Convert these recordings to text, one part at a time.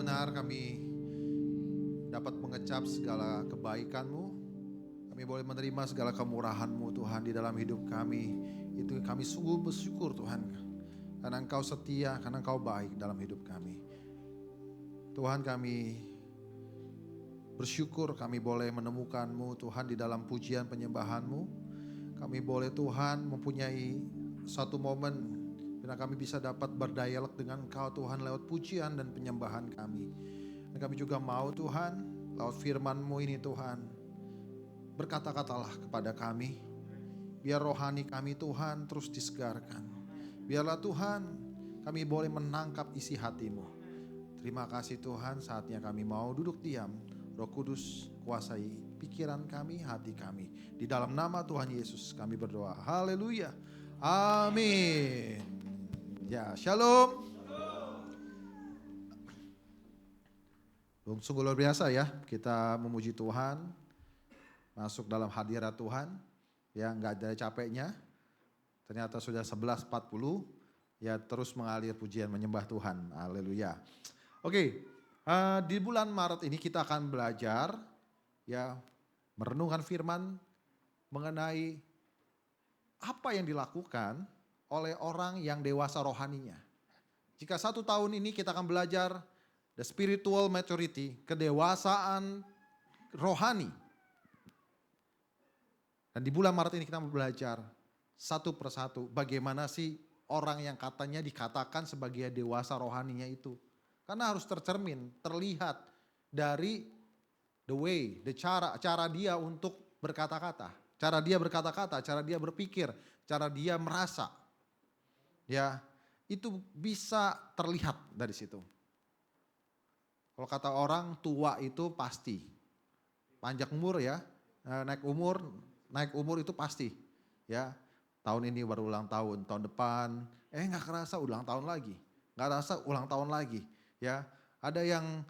benar kami dapat mengecap segala kebaikan-Mu. Kami boleh menerima segala kemurahan-Mu Tuhan di dalam hidup kami. Itu kami sungguh bersyukur Tuhan. Karena Engkau setia, karena Engkau baik dalam hidup kami. Tuhan, kami bersyukur kami boleh menemukan-Mu Tuhan di dalam pujian penyembahan-Mu. Kami boleh Tuhan mempunyai satu momen karena kami bisa dapat berdialog dengan Engkau Tuhan lewat pujian dan penyembahan kami. Dan kami juga mau Tuhan lewat firman-Mu ini Tuhan, berkata-katalah kepada kami. Biar rohani kami Tuhan terus disegarkan. Biarlah Tuhan kami boleh menangkap isi hati-Mu. Terima kasih Tuhan, saatnya kami mau duduk diam. Roh Kudus kuasai pikiran kami, hati kami. Di dalam nama Tuhan Yesus kami berdoa. Haleluya. Amin. Ya, shalom. Sungguh luar biasa ya, kita memuji Tuhan, masuk dalam hadirat Tuhan, ya nggak ada capeknya. Ternyata sudah 11.40, ya terus mengalir pujian menyembah Tuhan. Haleluya. Oke, di bulan Maret ini kita akan belajar, ya merenungkan firman mengenai apa yang dilakukan oleh orang yang dewasa rohaninya. Jika 1 tahun ini kita akan belajar the spiritual maturity, kedewasaan rohani. Dan di bulan Maret ini kita mau belajar satu persatu bagaimana sih orang yang katanya dikatakan sebagai dewasa rohaninya itu. Karena harus tercermin, terlihat dari the way, cara dia untuk berkata-kata. Cara dia berkata-kata, cara dia berpikir, cara dia merasa. Ya, itu bisa terlihat dari situ. Kalau kata orang tua itu pasti. Panjang umur ya, naik umur itu pasti. Ya, tahun ini baru ulang tahun, tahun depan nggak kerasa ulang tahun lagi. Nggak kerasa ulang tahun lagi. Ya, ada yang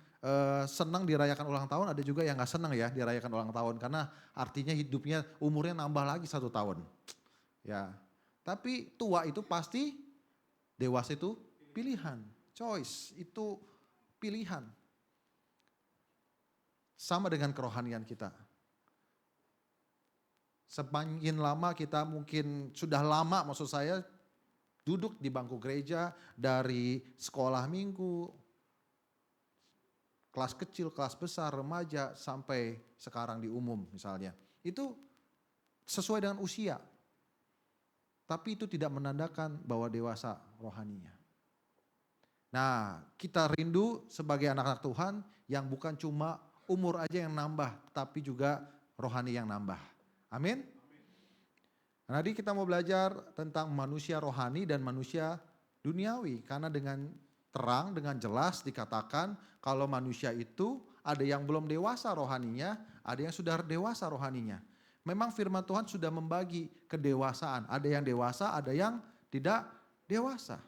senang dirayakan ulang tahun, ada juga yang nggak senang ya dirayakan ulang tahun karena artinya hidupnya umurnya nambah lagi 1 tahun. Ya, tapi tua itu pasti, dewasa itu pilihan, choice itu pilihan. Sama dengan kerohanian kita. Semakin lama kita mungkin sudah lama maksud saya duduk di bangku gereja dari sekolah minggu, kelas kecil, kelas besar, remaja, sampai sekarang di umum misalnya. Itu sesuai dengan usia. Tapi itu tidak menandakan bahwa dewasa rohaninya. Nah, kita rindu sebagai anak-anak Tuhan yang bukan cuma umur aja yang nambah, tapi juga rohani yang nambah. Amin. Nah, jadi kita mau belajar tentang manusia rohani dan manusia duniawi. Karena dengan terang, dengan jelas dikatakan kalau manusia itu ada yang belum dewasa rohaninya, ada yang sudah dewasa rohaninya. Memang firman Tuhan sudah membagi kedewasaan. Ada yang dewasa, ada yang tidak dewasa.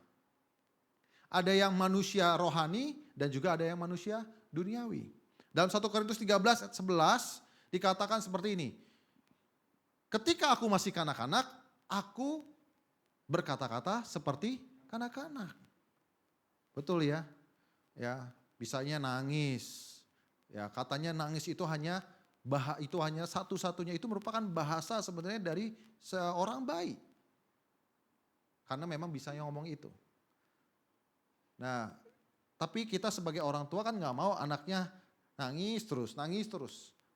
Ada yang manusia rohani dan juga ada yang manusia duniawi. Dalam 1 Korintus 13 ayat 11 dikatakan seperti ini. Ketika aku masih kanak-kanak, aku berkata-kata seperti kanak-kanak. Betul ya? Ya, bisanya nangis. Ya, katanya nangis itu hanya satu-satunya, itu merupakan bahasa sebenarnya dari seorang bayi. Karena memang bisanya ngomong itu. Nah, tapi kita sebagai orang tua kan nggak mau anaknya nangis terus.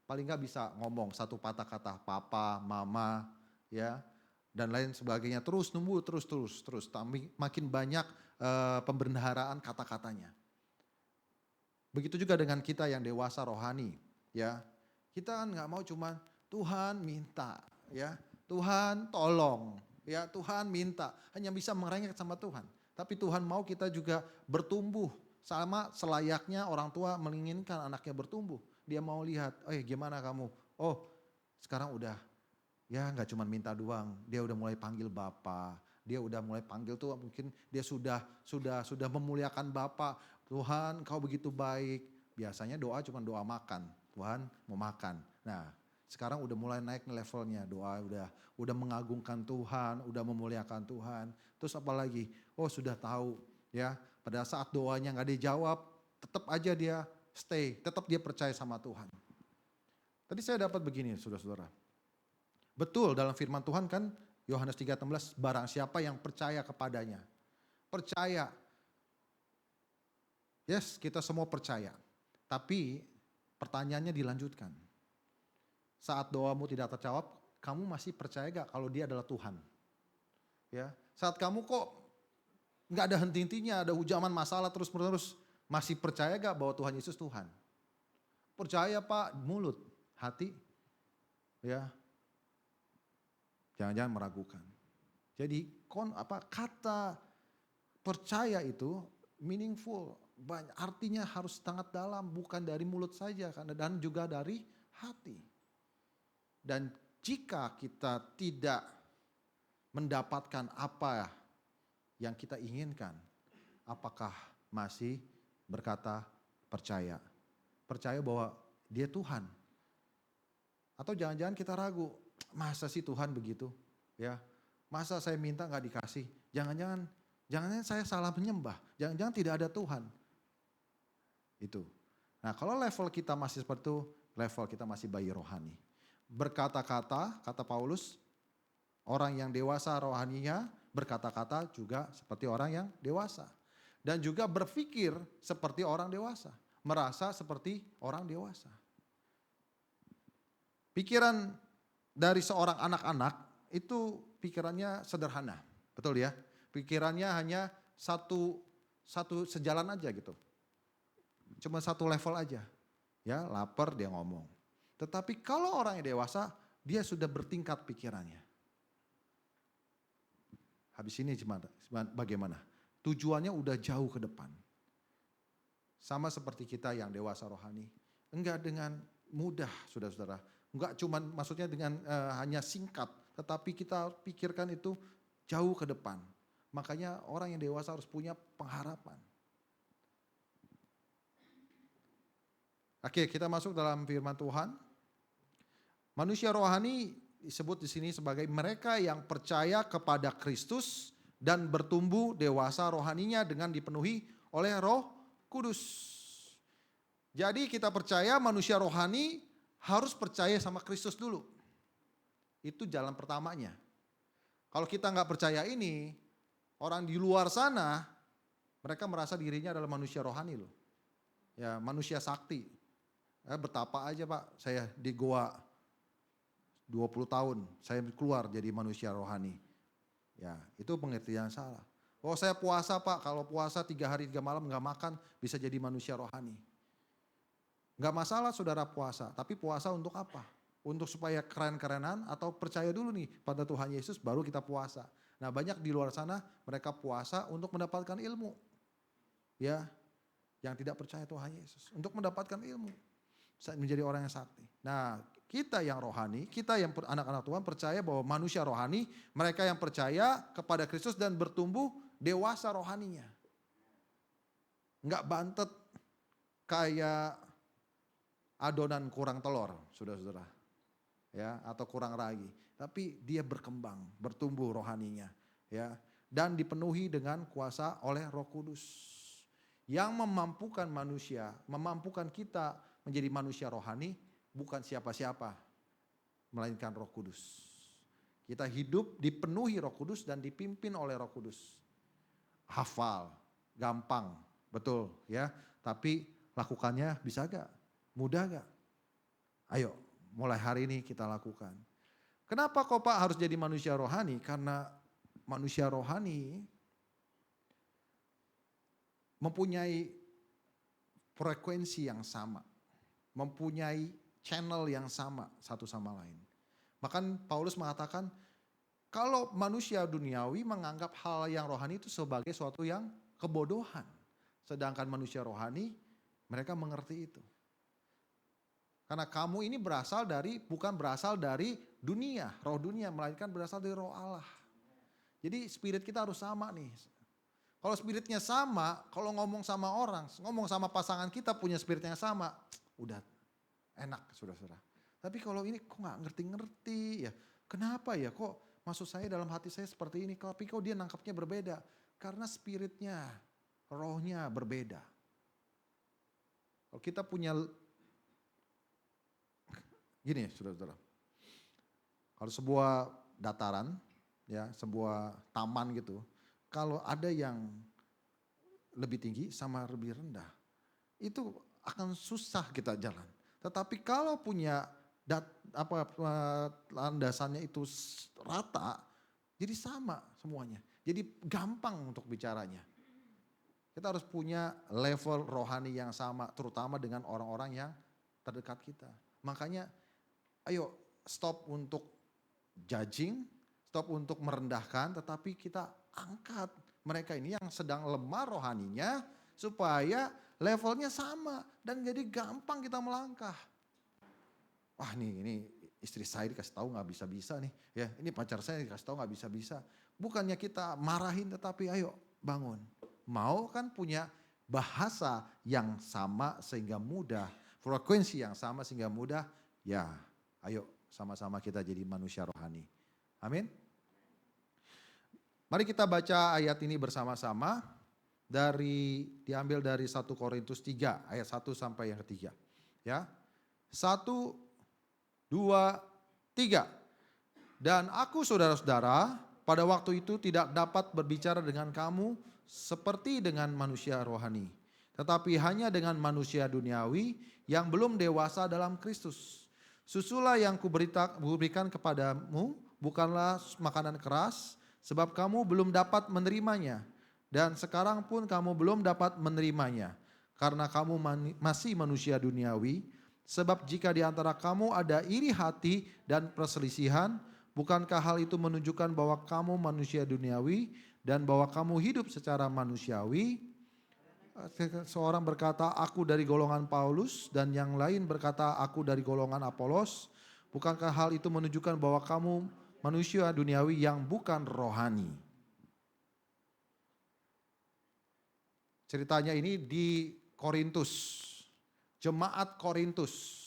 Paling nggak bisa ngomong satu patah kata papa, mama, ya, dan lain sebagainya. Terus nunggu terus. Makin banyak pembendaharaan kata-katanya. Begitu juga dengan kita yang dewasa rohani, ya. Kita kan nggak mau cuma Tuhan minta, ya, Tuhan tolong, ya, Tuhan minta. Hanya bisa merengek sama Tuhan. Tapi Tuhan mau kita juga bertumbuh sama selayaknya orang tua menginginkan anaknya bertumbuh. Dia mau lihat, gimana kamu? Oh, sekarang udah, ya nggak cuma minta doang. Dia udah mulai panggil Bapa. Dia udah mulai panggil tuh, mungkin dia sudah memuliakan Bapa. Tuhan, Kau begitu baik. Biasanya doa cuma doa makan. Tuhan mau makan. Nah, sekarang udah mulai naik levelnya. Doa udah mengagungkan Tuhan, udah memuliakan Tuhan. Terus apa lagi? Oh, sudah tahu ya, pada saat doanya nggak dijawab, tetap aja dia stay, tetap dia percaya sama Tuhan. Tadi saya dapat begini saudara-saudara. Betul dalam firman Tuhan kan Yohanes 3:16, barang siapa yang percaya kepadanya. Percaya. Yes, kita semua percaya. Tapi pertanyaannya dilanjutkan. Saat doamu tidak terjawab, kamu masih percaya gak kalau dia adalah Tuhan? Ya, saat kamu kok gak ada henti-hentinya, ada hujaman masalah terus-menerus, masih percaya gak bahwa Tuhan Yesus Tuhan? Percaya Pak, mulut, hati, ya, jangan-jangan meragukan. Jadi kata percaya itu meaningful, artinya harus sangat dalam, bukan dari mulut saja, dan juga dari hati. Dan jika kita tidak mendapatkan apa yang kita inginkan, apakah masih berkata percaya? Percaya bahwa dia Tuhan. Atau jangan-jangan kita ragu, masa sih Tuhan begitu? Ya, masa saya minta gak dikasih? Jangan-jangan saya salah menyembah, jangan-jangan tidak ada Tuhan. Itu. Nah kalau level kita masih seperti itu, level kita masih bayi rohani. Berkata-kata, kata Paulus, orang yang dewasa rohaninya berkata-kata juga seperti orang yang dewasa. Dan juga berpikir seperti orang dewasa, merasa seperti orang dewasa. Pikiran dari seorang anak-anak itu pikirannya sederhana, betul ya? Pikirannya hanya satu sejalan aja gitu. Cuma satu level aja. Ya, lapar dia ngomong. Tetapi kalau orang yang dewasa, dia sudah bertingkat pikirannya. Habis ini bagaimana? Tujuannya udah jauh ke depan. Sama seperti kita yang dewasa rohani. Enggak dengan mudah, saudara-saudara. Enggak cuma maksudnya dengan hanya singkat. Tetapi kita pikirkan itu jauh ke depan. Makanya orang yang dewasa harus punya pengharapan. Oke, kita masuk dalam firman Tuhan. Manusia rohani disebut di sini sebagai mereka yang percaya kepada Kristus dan bertumbuh dewasa rohaninya dengan dipenuhi oleh Roh Kudus. Jadi kita percaya manusia rohani harus percaya sama Kristus dulu. Itu jalan pertamanya. Kalau kita nggak percaya ini, orang di luar sana mereka merasa dirinya adalah manusia rohani loh. Ya, manusia sakti. Betapa aja Pak, saya di goa 20 tahun, saya keluar jadi manusia rohani. Ya, itu pengertian salah. Oh saya puasa Pak, kalau puasa 3 hari 3 malam gak makan bisa jadi manusia rohani. Gak masalah saudara puasa, tapi puasa untuk apa? Untuk supaya keren-kerenan atau percaya dulu nih pada Tuhan Yesus baru kita puasa. Nah banyak di luar sana mereka puasa untuk mendapatkan ilmu. Ya, yang tidak percaya Tuhan Yesus. Untuk mendapatkan ilmu. Menjadi orang yang sakti. Nah kita yang rohani, kita yang anak-anak Tuhan percaya bahwa manusia rohani, mereka yang percaya kepada Kristus dan bertumbuh dewasa rohaninya. Enggak bantet kayak adonan kurang telur, saudara-saudara. Ya, atau kurang ragi, tapi dia berkembang, bertumbuh rohaninya, ya, dan dipenuhi dengan kuasa oleh Roh Kudus. Yang memampukan manusia, memampukan kita menjadi manusia rohani bukan siapa-siapa, melainkan Roh Kudus. Kita hidup dipenuhi Roh Kudus dan dipimpin oleh Roh Kudus. Hafal, gampang, betul ya. Tapi lakukannya bisa gak? Mudah gak? Ayo, mulai hari ini kita lakukan. Kenapa kok Pak harus jadi manusia rohani? Karena manusia rohani mempunyai frekuensi yang sama, mempunyai channel yang sama satu sama lain. Bahkan Paulus mengatakan kalau manusia duniawi menganggap hal yang rohani itu sebagai suatu yang kebodohan. Sedangkan manusia rohani mereka mengerti itu. Karena kamu ini bukan berasal dari dunia, roh dunia, melainkan berasal dari roh Allah. Jadi spirit kita harus sama nih. Kalau spiritnya sama, kalau ngomong sama orang, ngomong sama pasangan kita punya spiritnya sama, udah enak saudara-saudara. Tapi kalau ini kok gak ngerti-ngerti ya. Kenapa ya kok maksud saya dalam hati saya seperti ini. Tapi kok dia nangkapnya berbeda. Karena spiritnya, rohnya berbeda. Kalau kita punya, gini saudara-saudara, kalau sebuah dataran, ya sebuah taman gitu, kalau ada yang lebih tinggi sama lebih rendah, itu akan susah kita jalan. Tetapi kalau punya landasannya itu rata, jadi sama semuanya. Jadi gampang untuk bicaranya. Kita harus punya level rohani yang sama, terutama dengan orang-orang yang terdekat kita. Makanya ayo stop untuk judging, stop untuk merendahkan, tetapi kita angkat mereka ini yang sedang lemah rohaninya supaya levelnya sama dan jadi gampang kita melangkah. Wah ini istri saya dikasih tahu nggak bisa-bisa nih, ya ini pacar saya dikasih tahu nggak bisa-bisa. Bukannya kita marahin, tetapi ayo bangun. Mau kan punya bahasa yang sama sehingga mudah, frekuensi yang sama sehingga mudah, ya ayo sama-sama kita jadi manusia rohani. Amin. Mari kita baca ayat ini bersama-sama, diambil dari 1 Korintus 3 ayat 1 sampai yang ketiga. Ya. 1, 2, 3. Dan aku saudara-saudara pada waktu itu tidak dapat berbicara dengan kamu seperti dengan manusia rohani, tetapi hanya dengan manusia duniawi yang belum dewasa dalam Kristus. Susulah yang kuberikan kepadamu bukanlah makanan keras, sebab kamu belum dapat menerimanya. Dan sekarang pun kamu belum dapat menerimanya, karena kamu masih manusia duniawi. Sebab jika di antara kamu ada iri hati dan perselisihan, bukankah hal itu menunjukkan bahwa kamu manusia duniawi dan bahwa kamu hidup secara manusiawi? Seorang berkata, aku dari golongan Paulus, dan yang lain berkata, aku dari golongan Apolos. Bukankah hal itu menunjukkan bahwa kamu manusia duniawi yang bukan rohani? Ceritanya ini di Korintus, jemaat Korintus.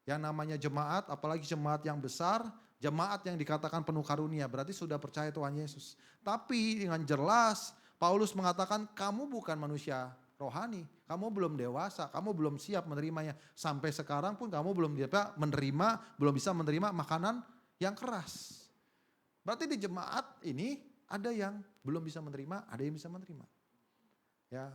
Yang namanya jemaat, apalagi jemaat yang besar, jemaat yang dikatakan penuh karunia, berarti sudah percaya Tuhan Yesus. Tapi dengan jelas Paulus mengatakan kamu bukan manusia rohani, kamu belum dewasa, kamu belum siap menerimanya. Sampai sekarang pun kamu belum bisa menerima makanan yang keras. Berarti di jemaat ini ada yang belum bisa menerima, ada yang bisa menerima. Ya.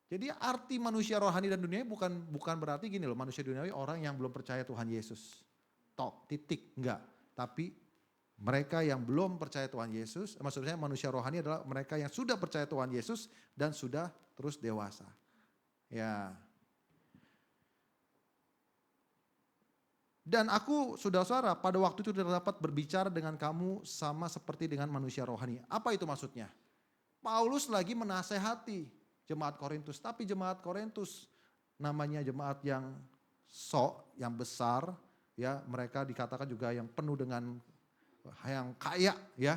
Jadi arti manusia rohani dan dunia bukan berarti gini loh, manusia duniawi orang yang belum percaya Tuhan Yesus. Tok, titik, enggak. Tapi mereka yang belum percaya Tuhan Yesus, maksudnya manusia rohani adalah mereka yang sudah percaya Tuhan Yesus dan sudah terus dewasa. Ya. Dan aku saudara-saudara pada waktu itu tidak dapat berbicara dengan kamu sama seperti dengan manusia rohani. Apa itu maksudnya? Paulus lagi menasehati jemaat Korintus, tapi jemaat Korintus namanya jemaat yang yang besar, ya mereka dikatakan juga yang penuh dengan yang kaya, ya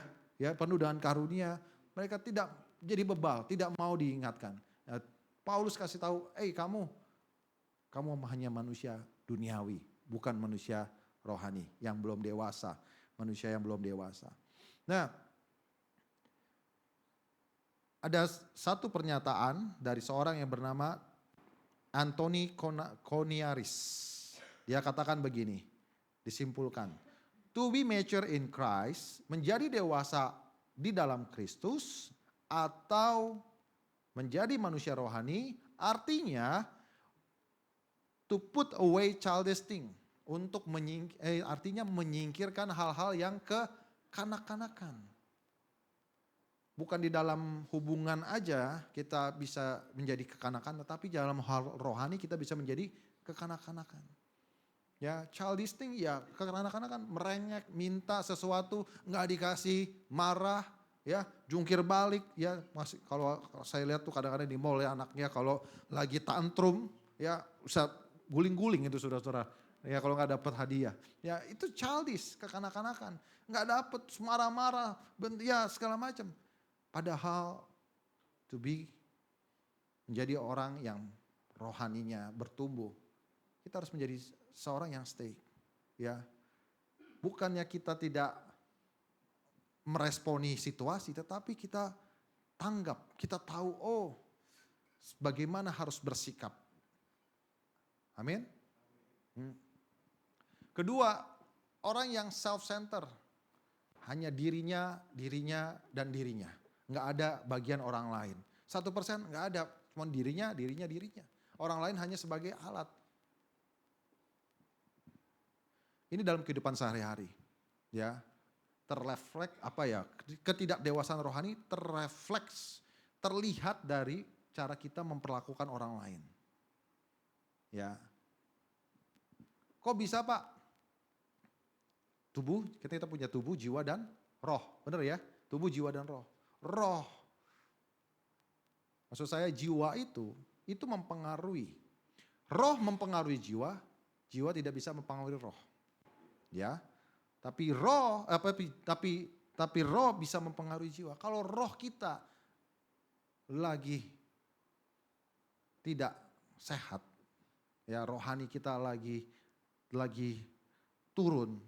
penuh dengan karunia. Mereka tidak jadi bebal, tidak mau diingatkan. Ya, Paulus kasih tahu, kamu hanya manusia duniawi, bukan manusia rohani yang belum dewasa, manusia yang belum dewasa. Nah, ada satu pernyataan dari seorang yang bernama Anthony Coniaris. Dia katakan begini, disimpulkan. To be mature in Christ, menjadi dewasa di dalam Kristus atau menjadi manusia rohani, artinya to put away childish thing, untuk artinya menyingkirkan hal-hal yang kekanak-kanakan. Bukan di dalam hubungan aja kita bisa menjadi kekanakan, tetapi dalam hal rohani kita bisa menjadi kekanak-kanakan. Ya, childish thing, ya kekanak-kanakan, merengek, minta sesuatu nggak dikasih, marah, ya jungkir balik, ya masih kalau saya lihat tuh kadang-kadang di mall ya anaknya kalau lagi tantrum, ya bisa guling-guling itu saudara-saudara. Ya kalau nggak dapat hadiah, ya itu childish, kekanak-kanakan, nggak dapat, marah-marah, ya segala macam. Padahal menjadi orang yang rohaninya bertumbuh, kita harus menjadi seorang yang stay. Ya, bukannya kita tidak meresponi situasi, tetapi kita tanggap, kita tahu bagaimana harus bersikap. Amin. Kedua, orang yang self-center. Hanya dirinya, dan dirinya. Nggak ada bagian orang lain. 1% nggak ada, cuma dirinya. Orang lain hanya sebagai alat. Ini dalam kehidupan sehari-hari. Ya, terrefleks ketidakdewasaan rohani terlihat dari cara kita memperlakukan orang lain. Ya. Kok bisa, Pak? Tubuh, kita punya tubuh, jiwa dan roh. Benar ya? Tubuh, jiwa dan roh. Roh. Maksud saya jiwa itu mempengaruhi. Roh mempengaruhi jiwa, jiwa tidak bisa mempengaruhi roh. Ya. Tapi roh bisa mempengaruhi jiwa. Kalau roh kita lagi tidak sehat, ya rohani kita lagi turun,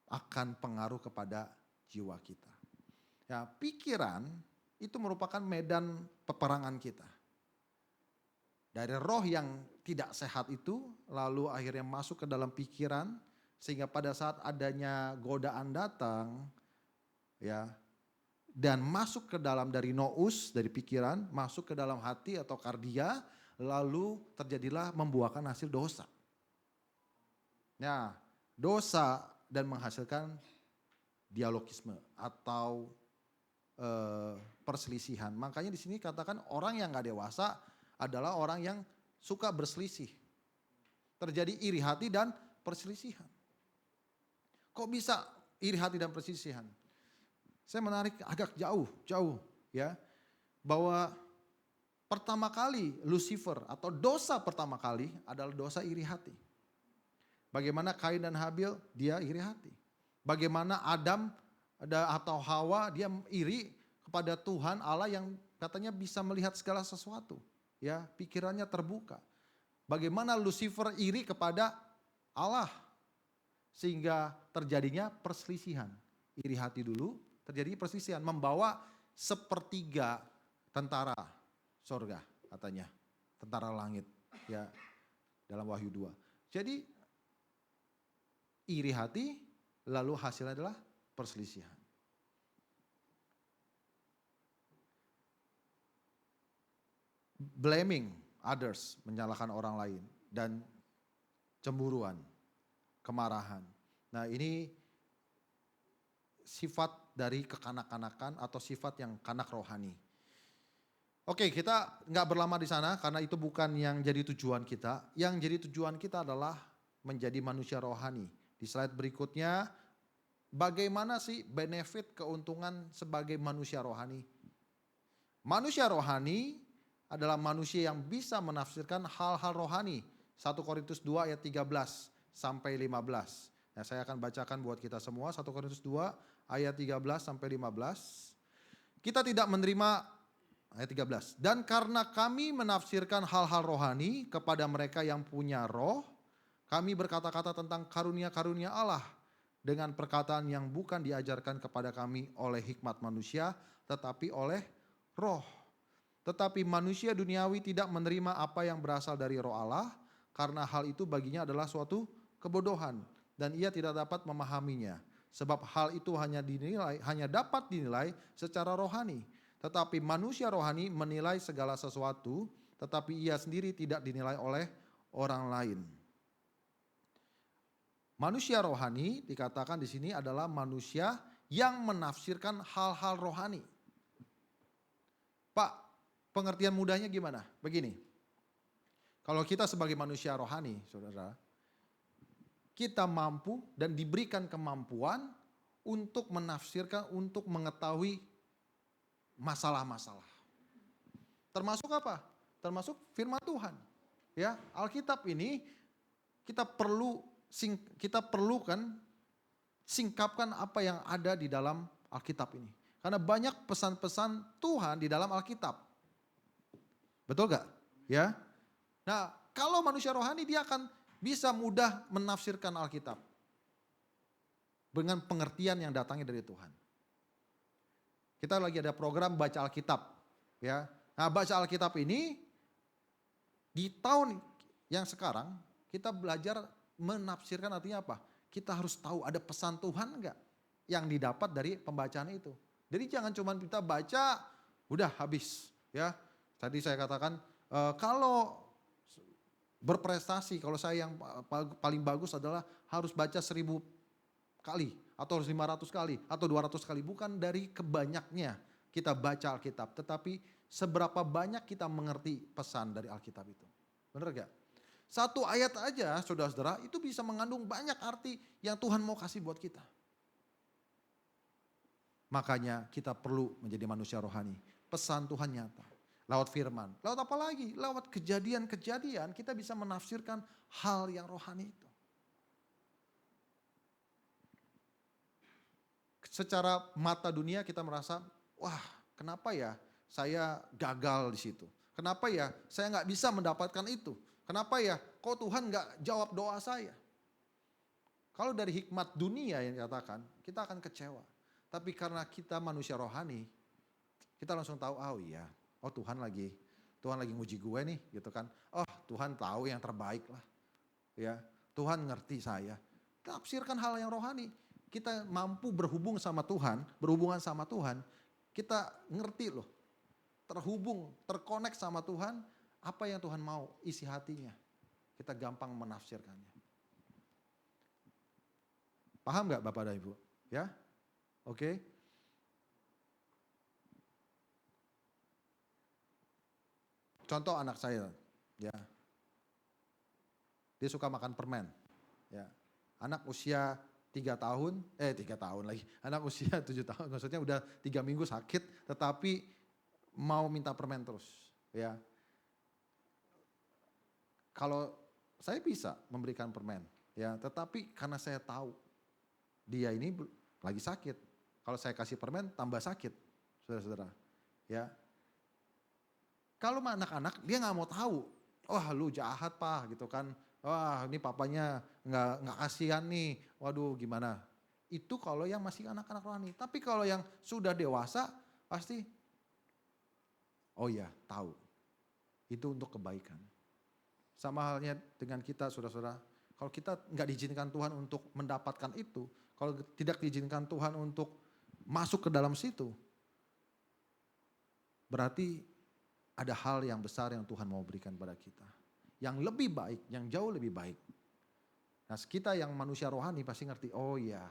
akan pengaruh kepada jiwa kita. Ya, pikiran itu merupakan medan peperangan kita. Dari roh yang tidak sehat itu lalu akhirnya masuk ke dalam pikiran, sehingga pada saat adanya godaan datang, ya, dan masuk ke dalam dari nous, dari pikiran, masuk ke dalam hati atau kardia, lalu terjadilah membuahkan hasil dosa. Nah, dosa dan menghasilkan dialogisme atau perselisihan. Makanya di sini katakan orang yang gak dewasa adalah orang yang suka berselisih. Terjadi iri hati dan perselisihan. Kok bisa iri hati dan perselisihan? Saya menarik agak jauh ya. Bahwa pertama kali Lucifer atau dosa pertama kali adalah dosa iri hati. Bagaimana Kain dan Habil, dia iri hati. Bagaimana Adam atau Hawa, dia iri kepada Tuhan Allah yang katanya bisa melihat segala sesuatu. Ya, pikirannya terbuka. Bagaimana Lucifer iri kepada Allah. Sehingga terjadinya perselisihan. Iri hati dulu, terjadi perselisihan. Membawa sepertiga tentara sorga katanya. Tentara langit. Ya, dalam Wahyu 2. Jadi iri hati, lalu hasilnya adalah perselisihan. Blaming others, menyalahkan orang lain, dan cemburuan, kemarahan. Nah, ini sifat dari kekanak-kanakan atau sifat yang kanak rohani. Oke, kita nggak berlama di sana karena itu bukan yang jadi tujuan kita. Yang jadi tujuan kita adalah menjadi manusia rohani. Di slide berikutnya, bagaimana sih benefit keuntungan sebagai manusia rohani? Manusia rohani adalah manusia yang bisa menafsirkan hal-hal rohani. 1 Korintus 2 ayat 13 sampai 15. Nah, saya akan bacakan buat kita semua 1 Korintus 2 ayat 13 sampai 15. Kita tidak menerima ayat 13. Dan karena kami menafsirkan hal-hal rohani kepada mereka yang punya roh, kami berkata-kata tentang karunia-karunia Allah dengan perkataan yang bukan diajarkan kepada kami oleh hikmat manusia, tetapi oleh roh. Tetapi manusia duniawi tidak menerima apa yang berasal dari roh Allah, karena hal itu baginya adalah suatu kebodohan, dan ia tidak dapat memahaminya. Sebab hal itu hanya dapat dinilai secara rohani. Tetapi manusia rohani menilai segala sesuatu, tetapi ia sendiri tidak dinilai oleh orang lain. Manusia rohani dikatakan di sini adalah manusia yang menafsirkan hal-hal rohani. Pak, pengertian mudahnya gimana? Begini, kalau kita sebagai manusia rohani, saudara, kita mampu dan diberikan kemampuan untuk menafsirkan, untuk mengetahui masalah-masalah. Termasuk apa? Termasuk firman Tuhan. Ya, Alkitab ini kita perlukan singkapkan apa yang ada di dalam Alkitab ini. Karena banyak pesan-pesan Tuhan di dalam Alkitab. Betul gak? Ya. Nah, kalau manusia rohani dia akan bisa mudah menafsirkan Alkitab dengan pengertian yang datangnya dari Tuhan. Kita lagi ada program baca Alkitab, ya. Nah, baca Alkitab ini di tahun Yang sekarang kita belajar menafsirkan artinya apa? Kita harus tahu ada pesan Tuhan enggak yang didapat dari pembacaan itu. Jadi jangan cuma kita baca, udah habis. Ya, tadi saya katakan kalau berprestasi, kalau saya yang paling bagus adalah harus baca 1000 kali atau 500 kali atau 200 kali. Bukan dari kebanyaknya kita baca Alkitab, tetapi seberapa banyak kita mengerti pesan dari Alkitab itu. Benar gak? Satu ayat aja saudara-saudara itu bisa mengandung banyak arti yang Tuhan mau kasih buat kita. Makanya kita perlu menjadi manusia rohani. Pesan Tuhan nyata. Lewat firman. Lewat apa lagi? Lewat kejadian-kejadian kita bisa menafsirkan hal yang rohani itu. Secara mata dunia kita merasa, wah kenapa ya saya gagal di situ? Kenapa ya saya nggak bisa mendapatkan itu? Kenapa ya kok Tuhan nggak jawab doa saya? Kalau dari hikmat dunia yang dikatakan, kita akan kecewa. Tapi karena kita manusia rohani, kita langsung tahu, oh iya, oh Tuhan lagi nguji gue nih gitu kan. Oh Tuhan tahu yang terbaik lah. Ya, Tuhan ngerti saya. Tafsirkan hal yang rohani. Kita mampu berhubungan sama Tuhan, kita ngerti loh. Terhubung, terkonek sama Tuhan, apa yang Tuhan mau, isi hatinya. Kita gampang menafsirkannya. Paham gak Bapak dan Ibu? Ya, oke. Contoh anak saya, ya. Dia suka makan permen, ya. Anak usia 3 tahun lagi. Anak usia 7 tahun, maksudnya udah 3 minggu sakit, tetapi mau minta permen terus, ya. Kalau saya bisa memberikan permen, ya, tetapi karena saya tahu dia ini lagi sakit. Kalau saya kasih permen tambah sakit, saudara-saudara, ya. Kalau anak-anak dia nggak mau tahu, wah lu jahat pak gitu kan, wah ini papanya nggak kasihan nih, waduh gimana. Itu kalau yang masih anak-anak rohani. Tapi kalau yang sudah dewasa pasti, oh ya tahu, itu untuk kebaikan. Sama halnya dengan kita saudara-saudara, kalau kita nggak diizinkan Tuhan untuk mendapatkan itu, kalau tidak diizinkan Tuhan untuk masuk ke dalam situ, berarti ada hal yang besar yang Tuhan mau berikan pada kita. Yang lebih baik, yang jauh lebih baik. Nah kita yang manusia rohani pasti ngerti, oh iya,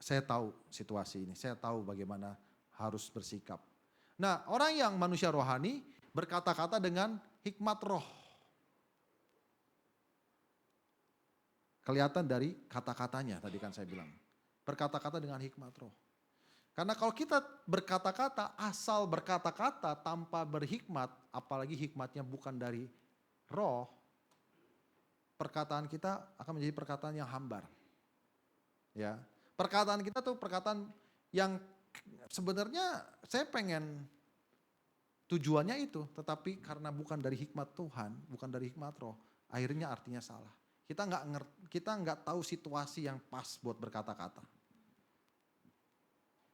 saya tahu situasi ini, saya tahu bagaimana harus bersikap. Nah orang yang manusia rohani berkata-kata dengan hikmat roh. Kelihatan dari kata-katanya tadi kan saya bilang. Berkata-kata dengan hikmat roh. Karena kalau kita berkata-kata, asal berkata-kata tanpa berhikmat, apalagi hikmatnya bukan dari roh, perkataan kita akan menjadi perkataan yang hambar. Ya, perkataan kita tuh perkataan yang sebenarnya saya pengen tujuannya itu, tetapi karena bukan dari hikmat Tuhan, bukan dari hikmat roh, akhirnya artinya salah. Kita nggak tahu situasi yang pas buat berkata-kata.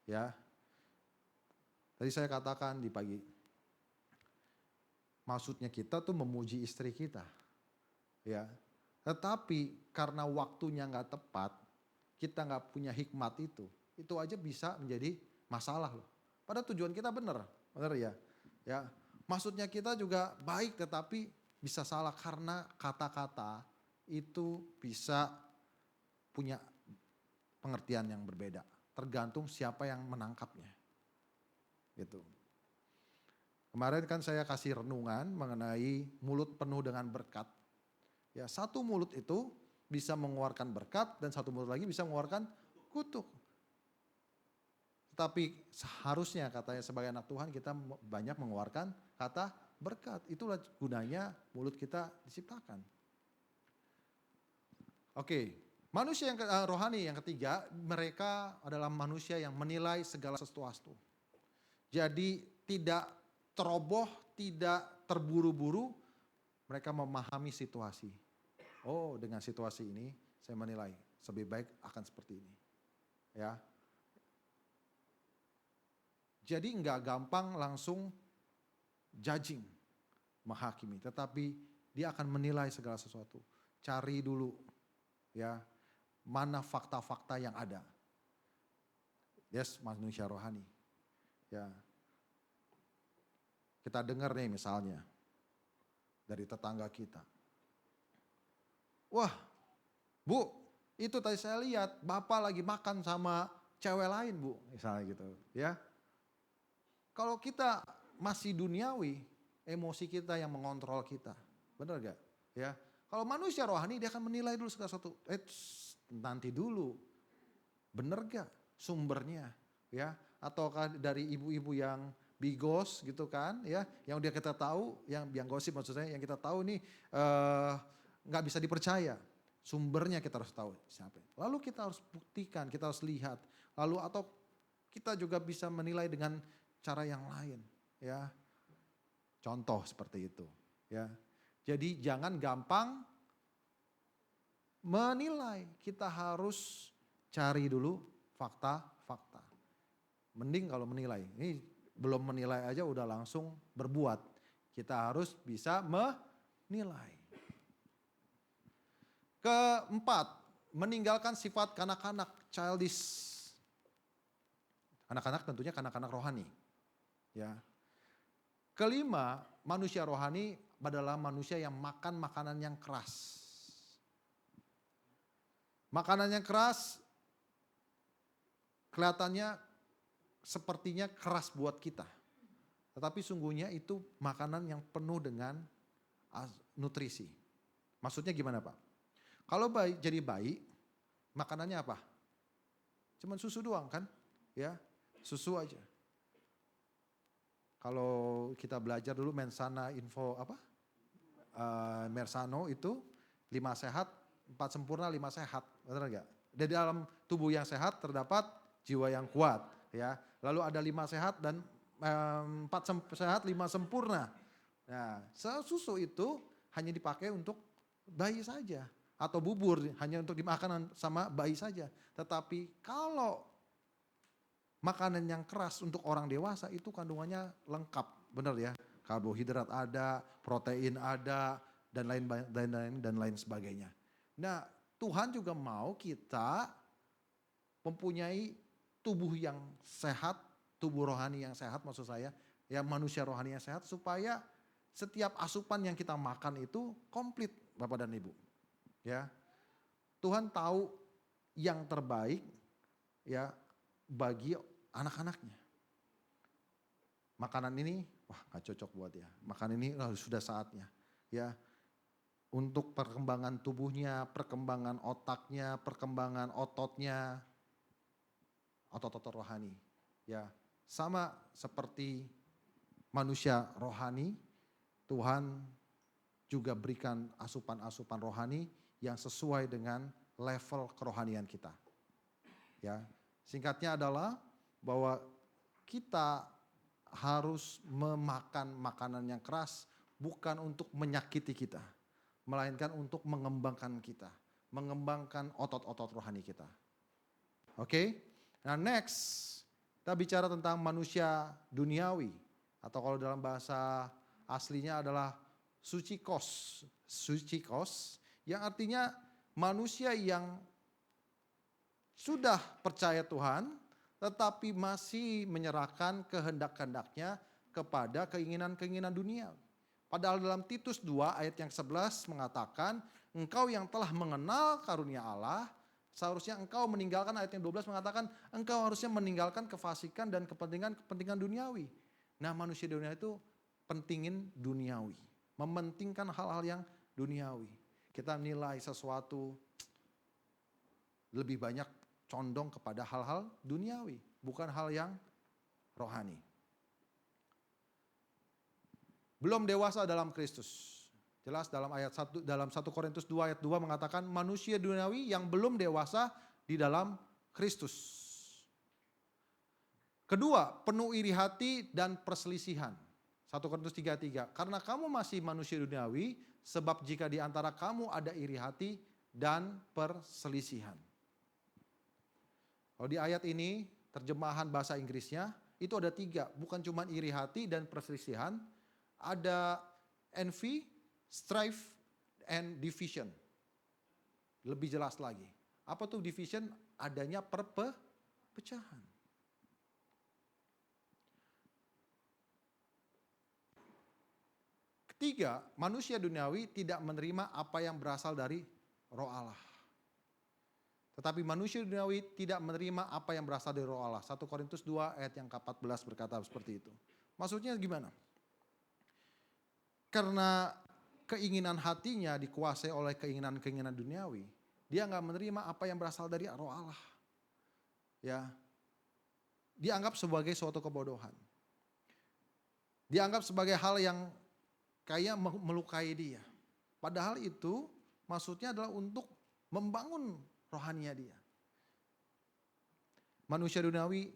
Ya, tadi saya katakan di pagi, maksudnya kita tuh memuji istri kita, ya. Tetapi karena waktunya nggak tepat, kita nggak punya hikmat itu aja bisa menjadi masalah loh. Padahal tujuan kita benar ya. Ya, maksudnya kita juga baik, tetapi bisa salah karena kata-kata itu bisa punya pengertian yang berbeda. Tergantung siapa yang menangkapnya. Gitu. Kemarin kan saya kasih renungan mengenai mulut penuh dengan berkat. Ya, satu mulut itu bisa mengeluarkan berkat dan satu mulut lagi bisa mengeluarkan kutuk. Tetapi seharusnya katanya sebagai anak Tuhan kita banyak mengeluarkan kata berkat. Itulah gunanya mulut kita diciptakan. Oke. Manusia yang rohani yang ketiga, mereka adalah manusia yang menilai segala sesuatu. Jadi tidak teroboh, tidak terburu-buru, mereka memahami situasi. Oh, dengan situasi ini saya menilai lebih baik akan seperti ini. Ya. Jadi enggak gampang langsung judging, menghakimi, tetapi dia akan menilai segala sesuatu. Cari dulu ya, mana fakta-fakta yang ada. Yes, manusia rohani. Ya. Kita dengar nih misalnya dari tetangga kita. Wah, Bu, itu tadi saya lihat Bapak lagi makan sama cewek lain, Bu, misalnya gitu, ya. Kalau kita masih duniawi, emosi kita yang mengontrol kita. Benar gak? Ya. Kalau manusia rohani dia akan menilai dulu segala sesuatu. Nanti dulu. Benar gak sumbernya? Ya. Ataukah dari ibu-ibu yang bigos gitu kan, ya, yang dia kita tahu, yang gosip maksud saya, yang kita tahu nih nggak bisa dipercaya. Sumbernya kita harus tahu siapa. Lalu kita harus buktikan, kita harus lihat. Lalu atau kita juga bisa menilai dengan cara yang lain, ya. Contoh seperti itu, ya. Jadi jangan gampang menilai, kita harus cari dulu fakta-fakta. Mending kalau menilai, ini belum menilai aja udah langsung berbuat. Kita harus bisa menilai. Keempat, meninggalkan sifat kanak-kanak, childish. Anak-anak tentunya kanak-kanak rohani. Ya. Kelima, manusia rohani adalah manusia yang makan makanan yang keras. Makanan yang keras kelihatannya sepertinya keras buat kita. Tetapi sungguhnya itu makanan yang penuh dengan nutrisi. Maksudnya gimana Pak? Kalau jadi bayi, makanannya apa? Cuman susu doang kan? Ya, susu aja. Kalau kita belajar dulu Mensana Info Mersano itu 5 sehat, 4 sempurna, 5 sehat. Benar enggak? Di dalam tubuh yang sehat terdapat jiwa yang kuat, ya. Lalu ada 5 sehat dan 4 sehat, 5 sempurna. Nah, susu itu hanya dipakai untuk bayi saja. Atau bubur hanya untuk dimakan sama bayi saja. Tetapi kalau makanan yang keras untuk orang dewasa itu kandungannya lengkap. Benar ya, karbohidrat ada, protein ada, dan lain sebagainya. Nah, Tuhan juga mau kita mempunyai tubuh yang sehat, tubuh rohani yang sehat maksud saya, ya manusia rohani yang sehat supaya setiap asupan yang kita makan itu komplit Bapak dan Ibu. Ya. Tuhan tahu yang terbaik ya bagi anak-anaknya. Makanan ini wah gak cocok buat dia. Makanan ini sudah saatnya ya. Untuk perkembangan tubuhnya, perkembangan otaknya, perkembangan ototnya, otot-otot rohani. Ya, sama seperti manusia rohani, Tuhan juga berikan asupan-asupan rohani yang sesuai dengan level kerohanian kita. Ya, singkatnya adalah bahwa kita harus memakan makanan yang keras bukan untuk menyakiti kita, melainkan untuk mengembangkan kita, mengembangkan otot-otot rohani kita. Oke? Nah, next kita bicara tentang manusia duniawi atau kalau dalam bahasa aslinya adalah sucikos. Sucikos yang artinya manusia yang sudah percaya Tuhan tetapi masih menyerahkan kehendak-kehendaknya kepada keinginan-keinginan dunia. Padahal dalam Titus 2 ayat yang 11 mengatakan, engkau yang telah mengenal karunia Allah, seharusnya engkau meninggalkan, ayat yang 12 mengatakan, engkau harusnya meninggalkan kefasikan dan kepentingan duniawi. Nah, manusia dunia itu pentingin duniawi, mementingkan hal-hal yang duniawi. Kita nilai sesuatu lebih banyak condong kepada hal-hal duniawi, bukan hal yang rohani. Belum dewasa dalam Kristus. Jelas dalam ayat 1, dalam 1 Korintus 2 ayat 2 mengatakan manusia duniawi yang belum dewasa di dalam Kristus. Kedua, penuh iri hati dan perselisihan. 1 Korintus 3:3. Karena kamu masih manusia duniawi, sebab jika di antara kamu ada iri hati dan perselisihan. Kalau di ayat ini, terjemahan bahasa Inggrisnya, itu ada 3. Bukan cuma iri hati dan perselisihan, ada envy, strife and division. Lebih jelas lagi. Apa tuh division? Adanya perpecahan. Ketiga, manusia duniawi tidak menerima apa yang berasal dari Roh Allah. Tetapi manusia duniawi tidak menerima apa yang berasal dari Roh Allah. 1 Korintus 2 ayat yang ke-14 berkata seperti itu. Maksudnya gimana? Karena keinginan hatinya dikuasai oleh keinginan-keinginan duniawi, dia nggak menerima apa yang berasal dari Roh Allah. Ya, dianggap sebagai suatu kebodohan. Dianggap sebagai hal yang kayak melukai dia. Padahal itu maksudnya adalah untuk membangun rohaninya dia. Manusia duniawi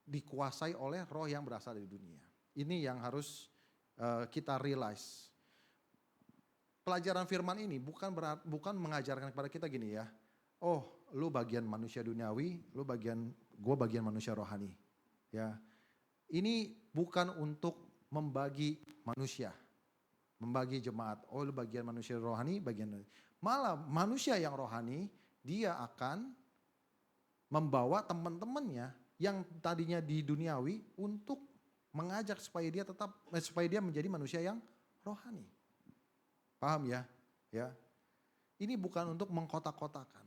dikuasai oleh roh yang berasal dari dunia. Ini yang harus kita realize. Pelajaran firman ini bukan mengajarkan kepada kita gini ya. Oh, lu bagian manusia duniawi, gue bagian manusia rohani. Ya. Ini bukan untuk membagi manusia, membagi jemaat. Oh, lu bagian manusia rohani, malah manusia yang rohani dia akan membawa teman-temannya yang tadinya di duniawi untuk mengajak supaya dia menjadi manusia yang rohani. Paham ya? Ya. Ini bukan untuk mengkotak-kotakan.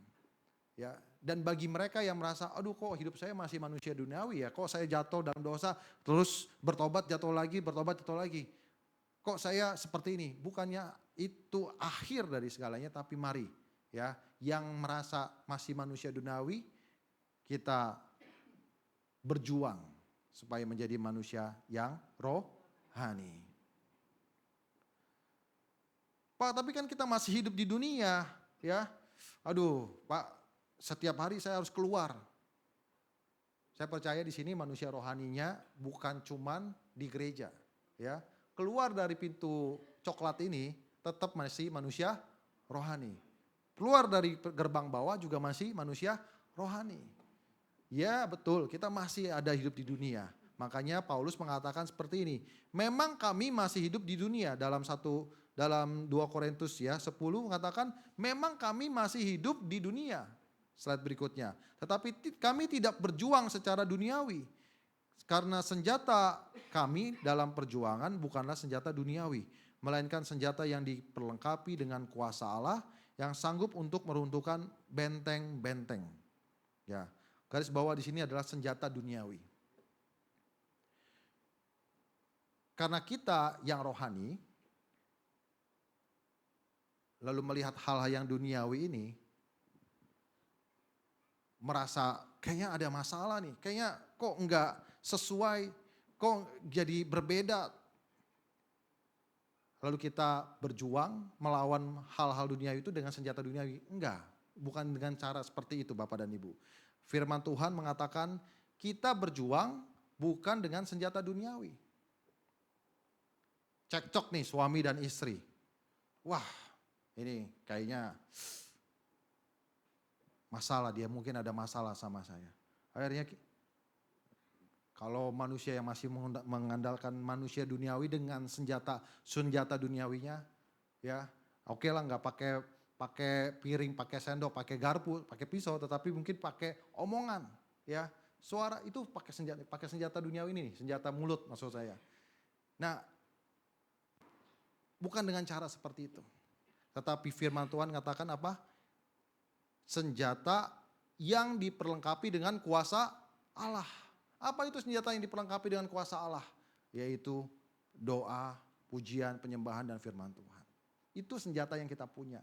Ya, dan bagi mereka yang merasa, aduh kok hidup saya masih manusia duniawi ya, kok saya jatuh dalam dosa, terus bertobat jatuh lagi, kok saya seperti ini? Bukannya itu akhir dari segalanya, tapi mari ya, yang merasa masih manusia duniawi, kita berjuang supaya menjadi manusia yang rohani. Pak, tapi kan kita masih hidup di dunia ya, aduh Pak, setiap hari saya harus keluar. Saya percaya di sini manusia rohaninya bukan cuman di gereja, ya. Keluar dari pintu coklat ini tetap masih manusia rohani. Keluar dari gerbang bawah juga masih manusia rohani. Ya, betul, kita masih ada hidup di dunia. Makanya Paulus mengatakan seperti ini. Memang kami masih hidup di dunia dalam 2 Korintus ya 10 mengatakan memang kami masih hidup di dunia. Slide berikutnya. Tetapi kami tidak berjuang secara duniawi. Karena senjata kami dalam perjuangan bukanlah senjata duniawi. Melainkan senjata yang diperlengkapi dengan kuasa Allah yang sanggup untuk meruntuhkan benteng-benteng. Ya, garis bawah di sini adalah senjata duniawi. Karena kita yang rohani, lalu melihat hal-hal yang duniawi ini, merasa kayaknya ada masalah nih, kayaknya kok enggak sesuai, kok jadi berbeda. Lalu kita berjuang melawan hal-hal duniawi itu dengan senjata duniawi. Enggak, bukan dengan cara seperti itu Bapak dan Ibu. Firman Tuhan mengatakan kita berjuang bukan dengan senjata duniawi. Cekcok nih suami dan istri. Wah, ini kayaknya masalah, dia mungkin ada masalah sama saya. Akhirnya kalau manusia yang masih mengandalkan manusia duniawi dengan senjata duniawinya, ya oke lah, nggak pakai piring, pakai sendok, pakai garpu, pakai pisau, tetapi mungkin pakai omongan, ya suara itu pakai senjata duniawi ini, senjata mulut maksud saya. Nah, bukan dengan cara seperti itu, tetapi firman Tuhan katakan apa? Senjata yang diperlengkapi dengan kuasa Allah. Apa itu senjata yang diperlengkapi dengan kuasa Allah? Yaitu doa, pujian, penyembahan dan firman Tuhan. Itu senjata yang kita punya.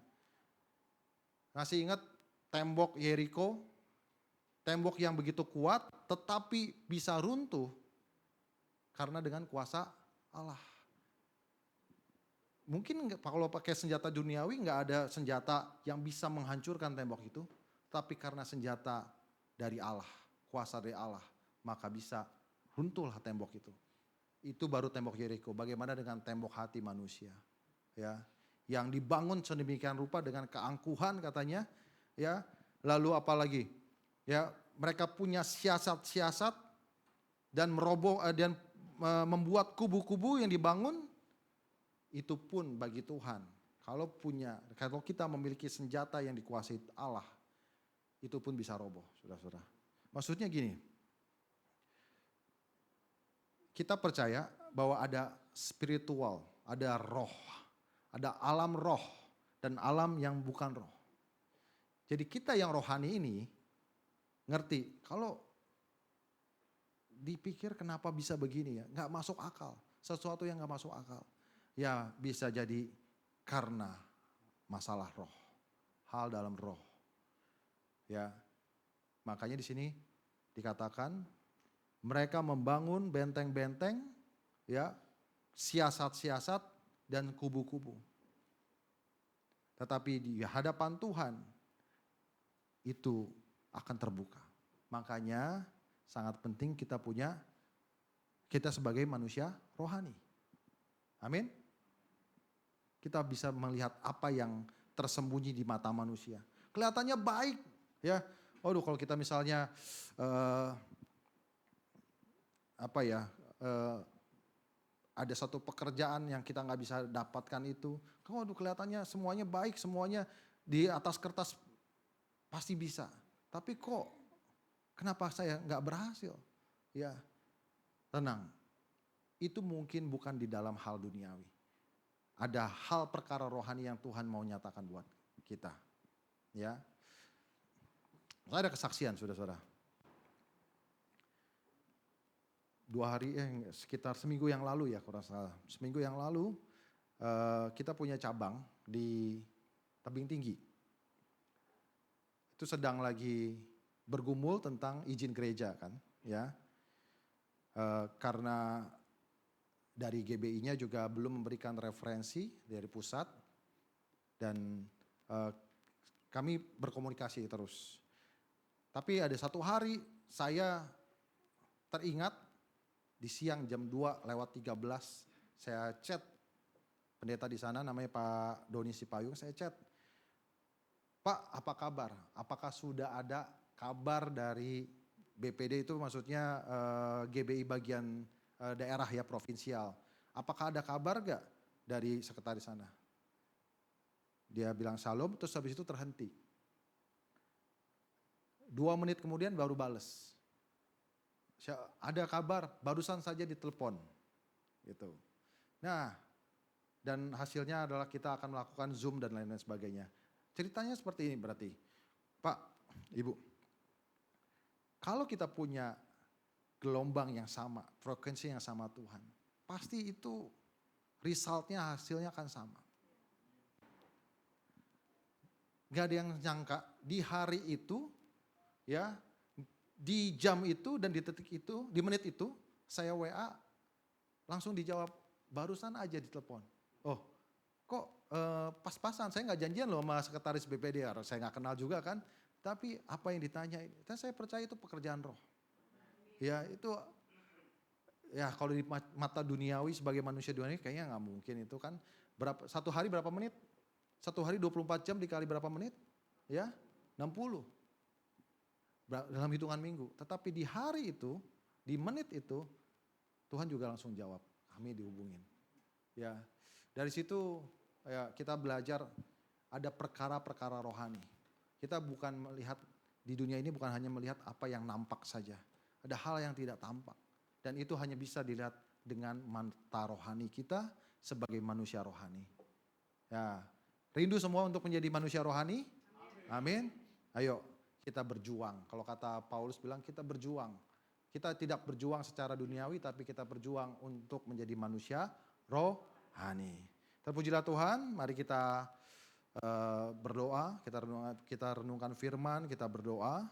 Masih ingat tembok Yeriko? Tembok yang begitu kuat tetapi bisa runtuh karena dengan kuasa Allah. Mungkin kalau pakai senjata duniawi nggak ada senjata yang bisa menghancurkan tembok itu. Tapi karena senjata dari Allah, kuasa dari Allah, maka bisa runtuhlah tembok itu. Itu baru tembok Yeriko. Bagaimana dengan tembok hati manusia? Ya, yang dibangun sedemikian rupa dengan keangkuhan katanya. Ya, lalu apalagi? Ya, mereka punya siasat-siasat dan membuat kubu-kubu yang dibangun itu pun bagi Tuhan. Kalau kita memiliki senjata yang dikuasai Allah, itu pun bisa roboh, saudara-saudara. Maksudnya gini, kita percaya bahwa ada spiritual, ada roh, ada alam roh, dan alam yang bukan roh. Jadi kita yang rohani ini ngerti, kalau dipikir kenapa bisa begini ya, gak masuk akal. Sesuatu yang gak masuk akal. Ya bisa jadi karena masalah roh, hal dalam roh. Ya, makanya di sini dikatakan mereka membangun benteng-benteng, ya, siasat-siasat dan kubu-kubu. Tetapi di hadapan Tuhan itu akan terbuka. Makanya sangat penting kita sebagai manusia rohani. Amin. Kita bisa melihat apa yang tersembunyi di mata manusia. Kelihatannya baik, ya. Kalau kita misalnya ada satu pekerjaan yang kita nggak bisa dapatkan itu, kelihatannya semuanya baik, semuanya di atas kertas pasti bisa. Tapi kok kenapa saya nggak berhasil? Ya, tenang. Itu mungkin bukan di dalam hal duniawi. Ada hal perkara rohani yang Tuhan mau nyatakan buat kita. Ya, saya ada kesaksian, saudara-saudara. Sekitar seminggu yang lalu ya, kurang salah. Seminggu yang lalu kita punya cabang di Tebing Tinggi. Itu sedang lagi bergumul tentang izin gereja kan, ya. Karena dari GBI-nya juga belum memberikan referensi dari pusat dan kami berkomunikasi terus. Tapi ada satu hari saya teringat di siang jam 2:13 saya chat pendeta di sana namanya Pak Doni Sipayung, saya chat. Pak, apa kabar? Apakah sudah ada kabar dari BPD, itu maksudnya GBI bagian daerah ya, provinsial. Apakah ada kabar gak dari sekretaris sana? Dia bilang shalom, terus habis itu terhenti. 2 menit kemudian baru bales. Ada kabar, barusan saja ditelepon. Gitu. Nah, dan hasilnya adalah kita akan melakukan Zoom dan lain-lain sebagainya. Ceritanya seperti ini berarti. Pak, Ibu, kalau kita punya gelombang yang sama, frekuensi yang sama Tuhan, pasti itu resultnya, hasilnya akan sama. Gak ada yang nyangka di hari itu, ya, di jam itu dan di detik itu, di menit itu, saya WA langsung dijawab, barusan aja ditelepon. Oh, kok pas-pasan, saya gak janjian loh sama sekretaris BPD, saya gak kenal juga kan. Tapi apa yang ditanya ini, dan saya percaya itu pekerjaan roh. Ya itu, ya kalau di mata duniawi sebagai manusia duniawi kayaknya gak mungkin itu kan. Satu hari berapa menit? Satu hari 24 jam dikali berapa menit? Ya 60. Dalam hitungan minggu. Tetapi di hari itu, di menit itu, Tuhan juga langsung jawab, kami dihubungin. Ya, dari situ ya, kita belajar ada perkara-perkara rohani. Kita bukan melihat di dunia ini, bukan hanya melihat apa yang nampak saja. Ada hal yang tidak tampak. Dan itu hanya bisa dilihat dengan mata rohani kita sebagai manusia rohani. Ya, rindu semua untuk menjadi manusia rohani? Amin. Ayo kita berjuang. Kalau kata Paulus bilang kita berjuang. Kita tidak berjuang secara duniawi, tapi kita berjuang untuk menjadi manusia rohani. Terpujilah Tuhan, mari kita berdoa, kita renungkan firman, kita berdoa.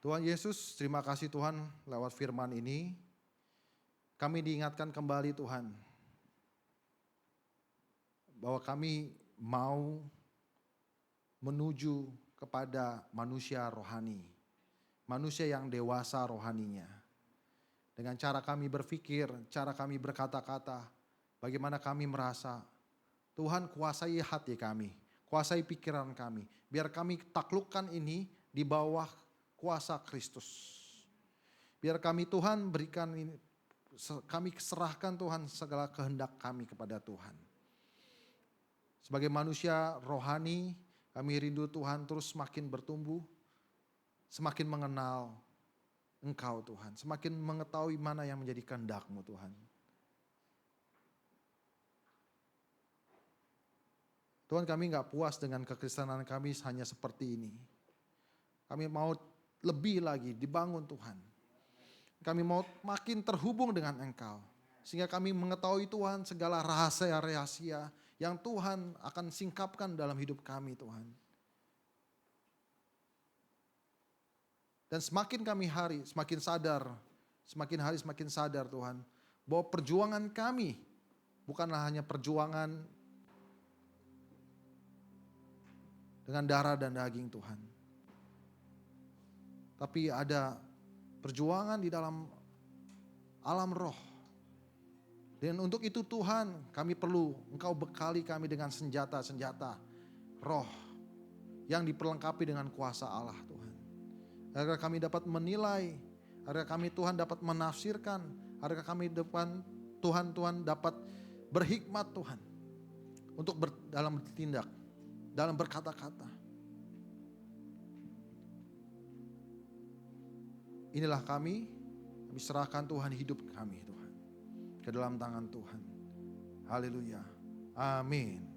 Tuhan Yesus, terima kasih Tuhan lewat firman ini. Kami diingatkan kembali Tuhan, bahwa kami mau menuju kepada manusia rohani. Manusia yang dewasa rohaninya. Dengan cara kami berpikir, cara kami berkata-kata, bagaimana kami merasa, Tuhan kuasai hati kami, kuasai pikiran kami. Biar kami taklukkan ini di bawah kuasa Kristus. Biar kami Tuhan berikan ini Kami serahkan Tuhan segala kehendak kami kepada Tuhan. Sebagai manusia rohani, kami rindu Tuhan terus semakin bertumbuh, semakin mengenal Engkau Tuhan, semakin mengetahui mana yang menjadi kehendak-Mu Tuhan. Tuhan, kami gak puas dengan kekristenan kami hanya seperti ini. Kami mau lebih lagi dibangun Tuhan. Kami mau makin terhubung dengan Engkau. Sehingga kami mengetahui Tuhan segala rahasia-rahasia yang Tuhan akan singkapkan dalam hidup kami Tuhan. Dan semakin kami hari semakin sadar, semakin hari semakin sadar Tuhan, bahwa perjuangan kami bukanlah hanya perjuangan dengan darah dan daging Tuhan. Tapi ada perjuangan di dalam alam roh. Dan untuk itu Tuhan, kami perlu Engkau bekali kami dengan senjata-senjata roh yang diperlengkapi dengan kuasa Allah Tuhan. Agar kami dapat menilai, agar kami Tuhan dapat menafsirkan, agar kami depan Tuhan dapat berhikmat Tuhan untuk dalam bertindak, dalam berkata-kata. Inilah kami serahkan Tuhan hidup kami Tuhan ke dalam tangan Tuhan. Haleluya. Amin.